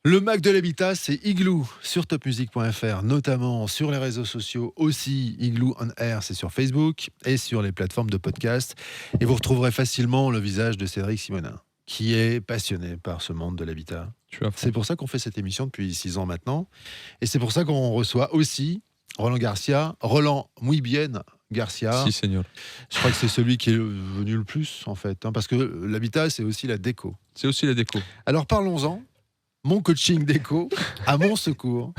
Le Mac de l'habitat, c'est Igloo sur topmusic.fr, notamment sur les réseaux sociaux aussi. Igloo on Air, c'est sur Facebook et sur les plateformes de podcast. Et vous retrouverez facilement le visage de Cédric Simonin, qui est passionné par ce monde de l'habitat. C'est pour ça qu'on fait cette émission depuis 6 ans maintenant. Et c'est pour ça qu'on reçoit aussi Roland Garcia, Roland muy bien Garcia. Si, seigneur. Je crois que c'est celui qui est venu le plus, en fait. Parce que l'habitat, c'est aussi la déco. C'est aussi la déco. Alors parlons-en. Mon coaching déco à mon secours.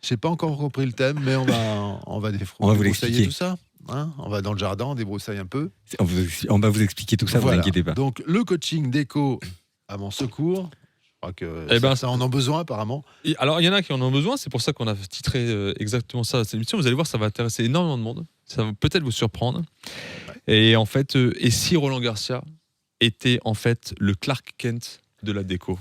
Je n'ai pas encore compris le thème, mais on va vous l'expliquer. Tout ça. Hein, on va dans le jardin, on débroussaille un peu. On va vous expliquer tout ça, voilà. Vous inquiétez pas. Donc le coaching déco à mon secours. Je crois que ça en a besoin apparemment. Alors il y en a qui en ont besoin, c'est pour ça qu'on a titré exactement ça à cette émission. Vous allez voir, ça va intéresser énormément de monde. Ça va peut-être vous surprendre. Ouais. Et en fait, et si Roland Garcia était en fait le Clark Kent de la déco?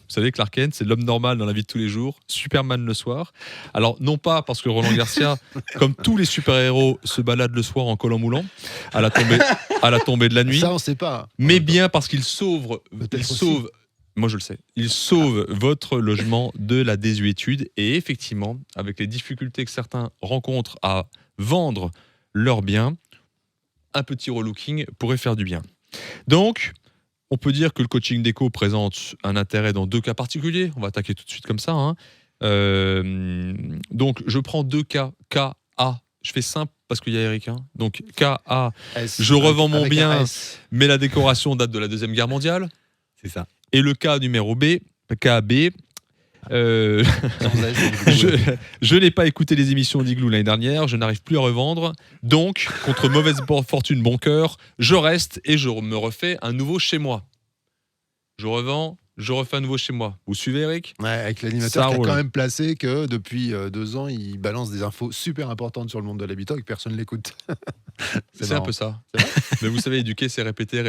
Vous savez, Clark Kent, c'est l'homme normal dans la vie de tous les jours, Superman le soir. Alors, non pas parce que Roland Garcia, comme tous les super-héros, se balade le soir en collant moulant, à la tombée de la nuit. Ça, on ne sait pas. Mais bien parce qu'il sauve. Moi, je le sais. Il sauve votre logement de la désuétude. Et effectivement, avec les difficultés que certains rencontrent à vendre leurs biens, un petit relooking pourrait faire du bien. Donc, on peut dire que le coaching déco présente un intérêt dans 2 cas particuliers. On va attaquer tout de suite comme ça. Donc, je prends 2 cas. K, A. Je fais simple parce qu'il y a Eric. Donc, K, A. Je revends mon bien, mais la décoration date de la Deuxième Guerre mondiale. C'est ça. Et le cas numéro B, KB. Je n'ai pas écouté les émissions d'Igloo l'année dernière, je n'arrive plus à revendre, donc contre mauvaise fortune bon cœur, je reste et je me refais un nouveau chez moi. Je revends, je refais un nouveau chez moi. Vous suivez, Eric? Ouais, avec l'animateur qui a quand même placé que depuis 2 ans, il balance des infos super importantes sur le monde de l'habitat et que personne ne l'écoute. C'est un peu ça. Mais vous savez, éduquer, c'est répéter.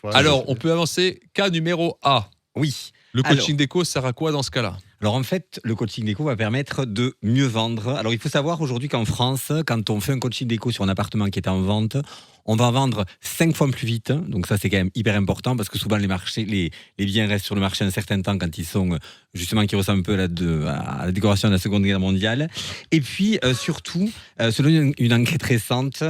Voilà. Alors, on peut avancer. Cas numéro A. Oui. Le coaching déco sert à quoi dans ce cas-là? Alors en fait, le coaching déco va permettre de mieux vendre. Alors il faut savoir aujourd'hui qu'en France, quand on fait un coaching déco sur un appartement qui est en vente, on va vendre 5 fois plus vite. Donc ça, c'est quand même hyper important parce que souvent les biens restent sur le marché un certain temps quand ils sont justement qui ressemblent un peu à la décoration de la Seconde Guerre mondiale. Et puis surtout, selon une enquête récente,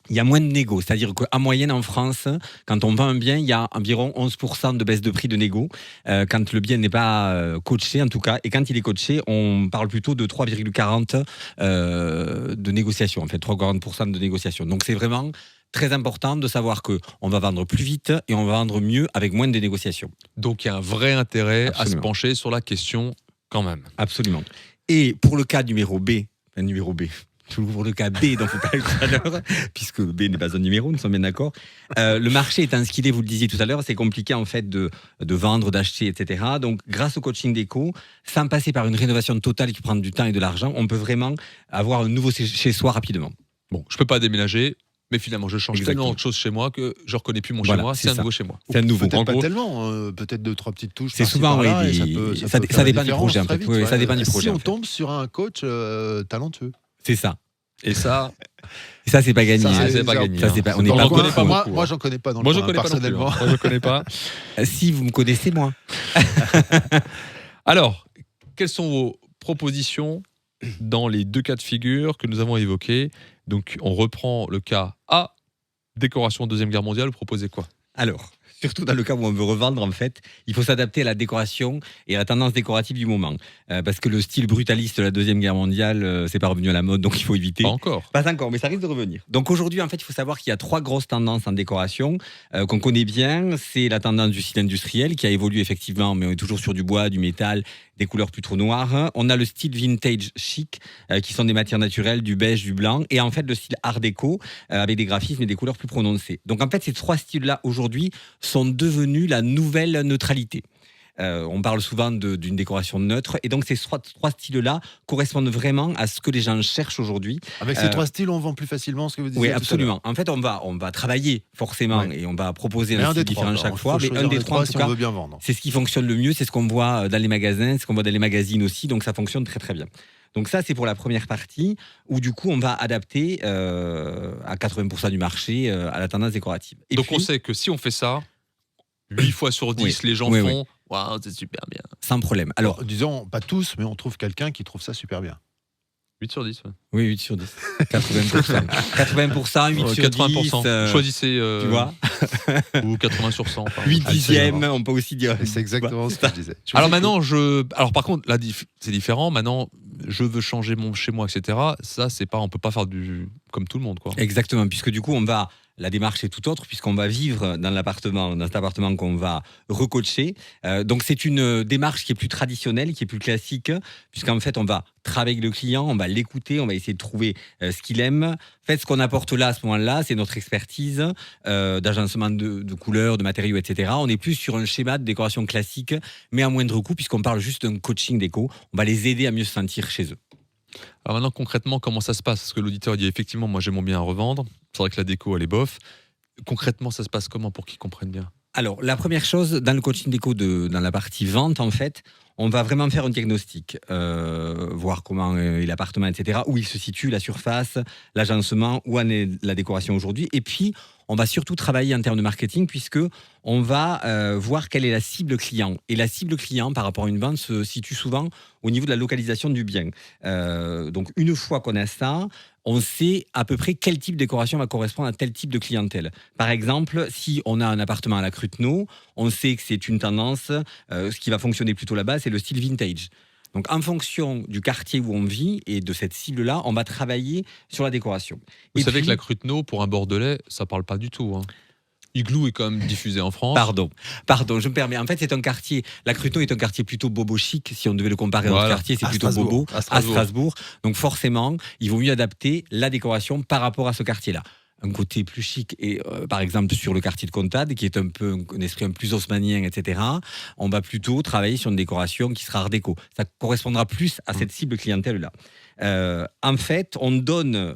il y a moins de négo, c'est-à-dire qu'en moyenne en France, quand on vend un bien, il y a environ 11% de baisse de prix de négo, quand le bien n'est pas coaché en tout cas, et quand il est coaché, on parle plutôt de 3,40 de négociation, en fait 3,40% de négociation. Donc c'est vraiment très important de savoir qu'on va vendre plus vite et on va vendre mieux avec moins de négociations. Donc il y a un vrai intérêt à se pencher sur la question quand même. Absolument. Et pour le cas numéro B, pour le cas B dont vous parlez tout à l'heure, puisque B n'est pas un numéro, nous sommes bien d'accord. Le marché étant ce qu'il est, vous le disiez tout à l'heure, c'est compliqué en fait de vendre, d'acheter, etc. Donc grâce au coaching déco, sans passer par une rénovation totale qui prend du temps et de l'argent, on peut vraiment avoir un nouveau chez soi rapidement. Bon, je ne peux pas déménager, mais finalement je change tellement de choses chez moi que je ne reconnais plus mon chez moi, c'est un nouveau chez moi. C'est un nouveau. Peut-être pas tellement, peut-être 2-3 petites touches. C'est souvent, ça dépend du projet. Ça dépend du projet. Si on tombe sur un coach talentueux. C'est ça. Et ça, c'est pas gagné. C'est pas gagné. On n'est pas connaît pas beaucoup. Moi, j'en connais pas dans le coin, personnellement. Moi, je connais pas. Si vous me connaissez, moi. Alors, quelles sont vos propositions dans les 2 cas de figure que nous avons évoqués? Donc, on reprend le cas A, décoration Deuxième Guerre mondiale. Vous proposez quoi? Alors, surtout dans le cas où on veut revendre, en fait, il faut s'adapter à la décoration et à la tendance décorative du moment. Parce que le style brutaliste de la Deuxième Guerre mondiale, c'est pas revenu à la mode, donc il faut éviter. Pas encore, mais ça risque de revenir. Donc aujourd'hui, en fait, il faut savoir qu'il y a 3 grosses tendances en décoration qu'on connaît bien. C'est la tendance du style industriel qui a évolué effectivement, mais on est toujours sur du bois, du métal, des couleurs plus trop noires. On a le style vintage chic, qui sont des matières naturelles, du beige, du blanc. Et en fait, le style art déco, avec des graphismes et des couleurs plus prononcées. Donc en fait, ces 3 styles-là, aujourd'hui, sont devenus la nouvelle neutralité. On parle souvent d'une décoration neutre, et donc ces 3 styles-là correspondent vraiment à ce que les gens cherchent aujourd'hui. Avec ces 3 styles, on vend plus facilement ce que vous disiez. Oui, absolument. En fait, on va travailler forcément, et on va proposer un style différent chaque fois, mais un des 3 en tout cas, c'est ce qui fonctionne le mieux, c'est ce qu'on voit dans les magasins, ce qu'on voit dans les magazines aussi, donc ça fonctionne très très bien. Donc ça, c'est pour la première partie, où du coup, on va adapter à 80% du marché à la tendance décorative. Et donc puis, on sait que si on fait ça, 8 fois sur 10, les gens font waouh, c'est super bien. Sans problème. Alors, Alors, disons, pas tous, mais on trouve quelqu'un qui trouve ça super bien. 8 sur 10. Ouais. oui, 8 sur 10. 80%. 80%, 8 sur 10. 80%. Choisissez. Tu vois Ou 80 sur 100. pardon. 8 dixièmes, Absolument. on peut aussi dire. Et c'est exactement ce que je disais. Alors maintenant, alors par contre, là, c'est différent. Maintenant, je veux changer mon chez moi, etc. Ça, c'est pas, on peut pas faire comme tout le monde, quoi. Exactement, puisque du coup, la démarche est tout autre, puisqu'on va vivre dans cet appartement qu'on va recoacher. Donc, c'est une démarche qui est plus traditionnelle, qui est plus classique, puisqu'en fait, on va travailler avec le client, on va l'écouter, on va essayer de trouver ce qu'il aime. En fait, ce qu'on apporte là, à ce moment-là, c'est notre expertise d'agencement de couleurs, de matériaux, etc. On est plus sur un schéma de décoration classique, mais à moindre coût, puisqu'on parle juste d'un coaching déco. On va les aider à mieux se sentir chez eux. Alors maintenant, concrètement, comment ça se passe? Parce que l'auditeur dit effectivement, moi j'ai mon bien à revendre. C'est vrai que la déco, elle est bof. Concrètement, ça se passe comment pour qu'ils comprennent bien? Alors, la première chose, dans le coaching déco, dans la partie vente, en fait, on va vraiment faire un diagnostic, voir comment est l'appartement, etc., où il se situe, la surface, l'agencement, où en est la décoration aujourd'hui. Et puis, on va surtout travailler en termes de marketing, puisque on va voir quelle est la cible client. Et la cible client, par rapport à une vente, se situe souvent au niveau de la localisation du bien. Donc, une fois qu'on a ça, on sait à peu près quel type de décoration va correspondre à tel type de clientèle. Par exemple, si on a un appartement à la Cruteno, on sait que c'est une tendance, ce qui va fonctionner plutôt là-bas, c'est le style vintage. Donc, en fonction du quartier où on vit et de cette cible-là, on va travailler sur la décoration. Vous savez que la Cruteno, pour un Bordelais, ça parle pas du tout. Hein. Igloo est quand même diffusé en France. Pardon, je me permets. En fait, c'est un quartier. La Cruteno est un quartier plutôt bobo chic. Si on devait le comparer à notre quartier, c'est plutôt bobo à Strasbourg. Donc forcément, il vaut mieux adapter la décoration par rapport à ce quartier-là. Un côté plus chic et par exemple sur le quartier de Contade, qui est un peu un esprit un plus haussmannien, etc. On va plutôt travailler sur une décoration qui sera art déco. Ça correspondra plus à cette cible clientèle-là. En fait, on donne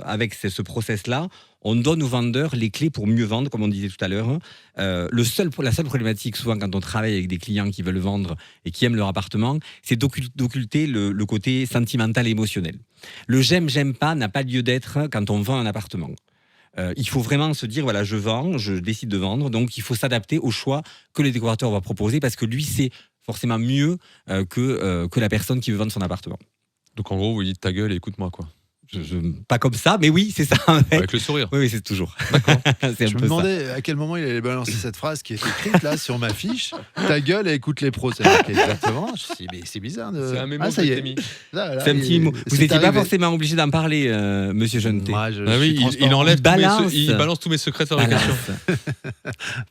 avec ce process-là, on donne aux vendeurs les clés pour mieux vendre, comme on disait tout à l'heure. La seule problématique, souvent, quand on travaille avec des clients qui veulent vendre et qui aiment leur appartement, c'est d'occulter le côté sentimental et émotionnel. Le j'aime pas n'a pas lieu d'être quand on vend un appartement. Il faut vraiment se dire, voilà, je vends, je décide de vendre, donc il faut s'adapter au choix que le décorateur va proposer, parce que lui, c'est forcément mieux que la personne qui veut vendre son appartement. Donc en gros, vous dites ta gueule et écoute-moi, quoi. Pas comme ça, mais oui, c'est ça. En fait. Avec le sourire. Oui, c'est toujours. D'accord. Je me demandais à quel moment il allait balancer cette phrase qui est écrite là sur ma fiche. Ta gueule et écoute les pros. C'est marqué exactement. Je me suis dit, mais c'est bizarre. C'est un mémo ça y est. Là, c'est un petit mot. Vous n'étiez pas forcément obligé d'en parler, monsieur Jeuneté. Moi, il enlève il balance tous mes secrets de fabrication.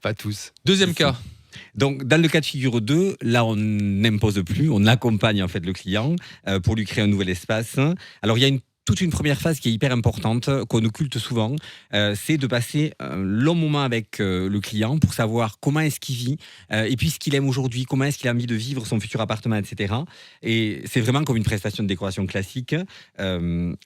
Pas tous. Deuxième cas. Donc, dans le cas de figure 2, là, on n'impose plus, on accompagne en fait le client pour lui créer un nouvel espace. Alors, il y a toute une première phase qui est hyper importante, qu'on occulte souvent, c'est de passer un long moment avec le client pour savoir comment est-ce qu'il vit, et puis ce qu'il aime aujourd'hui, comment est-ce qu'il a envie de vivre son futur appartement, etc. Et c'est vraiment comme une prestation de décoration classique,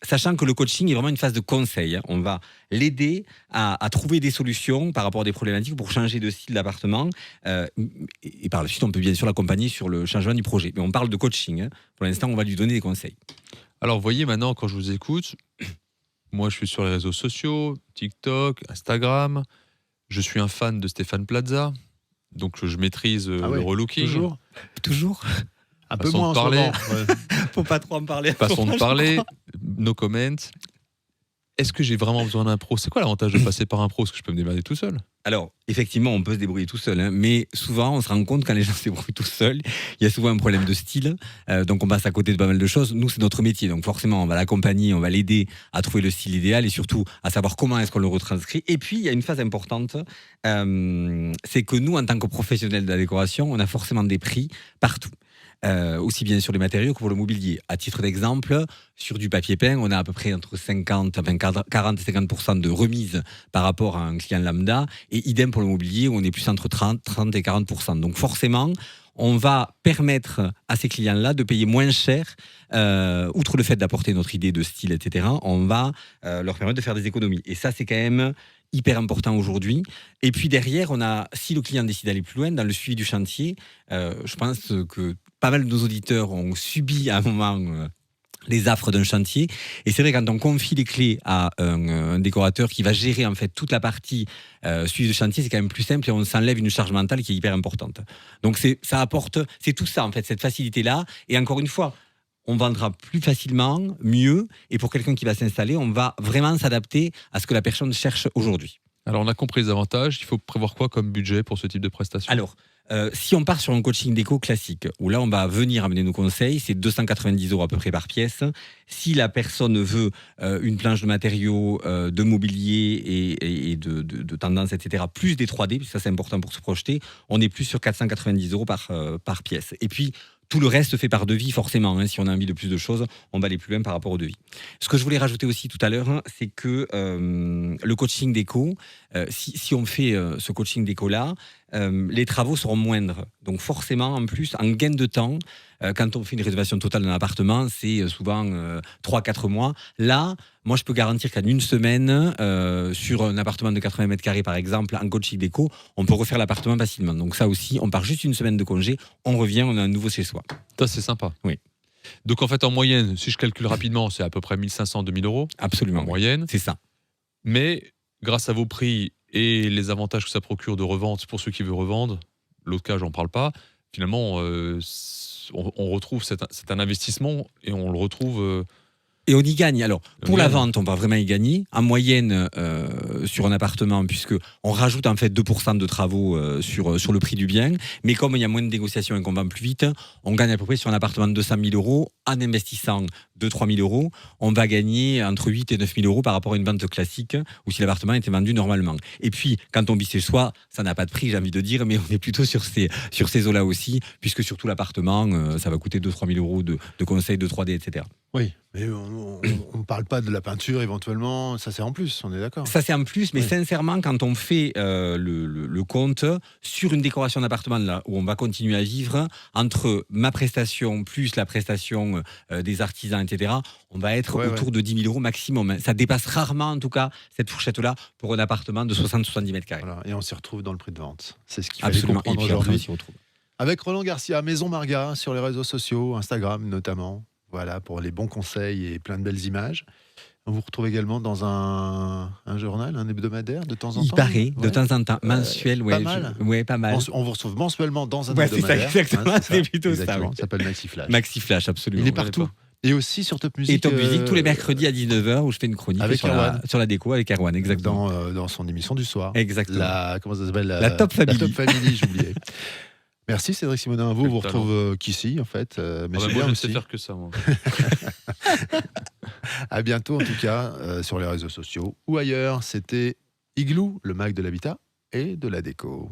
sachant que le coaching est vraiment une phase de conseil. Hein. On va l'aider à trouver des solutions par rapport à des problématiques pour changer de style d'appartement, et par la suite, on peut bien sûr l'accompagner sur le changement du projet. Mais on parle de coaching. Hein. Pour l'instant, on va lui donner des conseils. Alors, vous voyez, maintenant, quand je vous écoute, moi, je suis sur les réseaux sociaux, TikTok, Instagram. Je suis un fan de Stéphane Plaza. Donc, je maîtrise le relooking. Toujours un peu Façon moins de parler. en ce moment. Ouais. Faut pas trop en parler. Façon de parler, no comment. Est-ce que j'ai vraiment besoin d'un pro? C'est quoi l'avantage de passer par un pro? Est-ce que je peux me démerder tout seul? Alors, effectivement, on peut se débrouiller tout seul, hein, mais souvent, on se rend compte quand les gens se débrouillent tout seuls, il y a souvent un problème de style, donc on passe à côté de pas mal de choses. Nous, c'est notre métier, donc forcément, on va l'accompagner, on va l'aider à trouver le style idéal et surtout à savoir comment est-ce qu'on le retranscrit. Et puis, il y a une phase importante, c'est que nous, en tant que professionnels de la décoration, on a forcément des prix partout. Aussi bien sur les matériaux que pour le mobilier. À titre d'exemple, sur du papier peint, on a à peu près entre 40 et 50% de remise par rapport à un client lambda, et idem pour le mobilier, où on est plus entre 30 et 40%. Donc forcément, on va permettre à ces clients-là de payer moins cher, outre le fait d'apporter notre idée de style, etc. On va leur permettre de faire des économies. Et ça, c'est quand même hyper important aujourd'hui. Et puis derrière, si le client décide d'aller plus loin dans le suivi du chantier, je pense que pas mal de nos auditeurs ont subi à un moment les affres d'un chantier. Et c'est vrai, quand on confie les clés à un décorateur qui va gérer en fait toute la partie suivi de chantier, c'est quand même plus simple et on s'enlève une charge mentale qui est hyper importante. Donc ça apporte, c'est tout ça en fait, cette facilité-là. Et encore une fois, on vendra plus facilement, mieux. Et pour quelqu'un qui va s'installer, on va vraiment s'adapter à ce que la personne cherche aujourd'hui. Alors, on a compris les avantages. Il faut prévoir quoi comme budget pour ce type de prestation? Alors, si on part sur un coaching déco classique, où là on va venir amener nos conseils, c'est 290 € à peu près par pièce. Si la personne veut une planche de matériaux, de mobilier et de tendance, etc., plus des 3D, puisque ça c'est important pour se projeter, on est plus sur 490 € par pièce. Et puis, tout le reste fait par devis, forcément. Hein. Si on a envie de plus de choses, on va aller plus loin par rapport au devis. Ce que je voulais rajouter aussi tout à l'heure, hein, c'est que le coaching déco, si on fait ce coaching déco-là, les travaux seront moindres. Donc forcément, en plus, en gain de temps, quand on fait une rénovation totale d'un appartement, c'est souvent 3-4 mois. Là, moi, je peux garantir qu'en une semaine, sur un appartement de 80 mètres carrés, par exemple, en coaching déco, on peut refaire l'appartement facilement. Donc ça aussi, on part juste une semaine de congé, on revient, on a un nouveau chez soi. Ça, c'est sympa. Oui. Donc, en fait, en moyenne, si je calcule rapidement, c'est à peu près 1500-2000 € Absolument. en moyenne. C'est ça. Mais grâce à vos prix et les avantages que ça procure de revente pour ceux qui veulent revendre, l'autre cas, j'en parle pas, finalement, on retrouve, c'est un investissement et on le retrouve. Et on y gagne. Alors, pour On y la gagne. vente, on va vraiment y gagner. En moyenne, sur un appartement, puisque on rajoute en fait 2% de travaux sur le prix du bien. Mais comme il y a moins de négociations et qu'on vend plus vite, on gagne à peu près sur un appartement de 200 000 € en investissant 2-3 000 €. On va gagner entre 8 et 9 000 € par rapport à une vente classique où si l'appartement était vendu normalement. Et puis, quand on vit chez soi, ça n'a pas de prix, j'ai envie de dire, mais on est plutôt sur ces eaux-là aussi, puisque surtout l'appartement, ça va coûter 2-3 000 € de conseils de 3D, etc. Oui, mais on ne parle pas de la peinture éventuellement, ça c'est en plus, on est d'accord. Ça c'est en plus, mais Oui. sincèrement, quand on fait le compte sur une décoration d'appartement là où on va continuer à vivre, entre ma prestation plus la prestation des artisans, etc., on va être autour de 10 000 € maximum. Ça dépasse rarement, en tout cas, cette fourchette-là pour un appartement de 60-70 mètres carrés. Voilà, et on s'y retrouve dans le prix de vente. C'est ce qu'il fallait Absolument. Et comprendre puis après, on aujourd'hui. s'y retrouve. Avec Roland Garcia, Maison Marga, sur les réseaux sociaux, Instagram notamment. Voilà, pour les bons conseils et plein de belles images. On vous retrouve également dans un journal, un hebdomadaire de temps en temps. Il paraît, de Ouais. temps en temps, mensuel, pas mal. Ouais, pas mal. On vous retrouve mensuellement dans un Ouais, c'est ça, hebdomadaire. exactement, Hein, c'est plutôt ça, exactement. oui. Ça s'appelle Maxi Flash. Maxi Flash, absolument. Il est partout. Et aussi sur Top Music. Et Top Music tous les mercredis à 19h où je fais une chronique avec sur la déco avec Erwan, exactement. dans son émission du soir. Exactement. Comment ça s'appelle La Top Family. La Top Family, j'oubliais. Merci Cédric Simonin. Vous Quel retrouve qu'ici, en fait. Mais Ah bah c'est moi, bien je ne sais aussi. faire que ça, moi. À bientôt, en tout cas, sur les réseaux sociaux ou ailleurs. C'était Igloo, le mag de l'habitat et de la déco.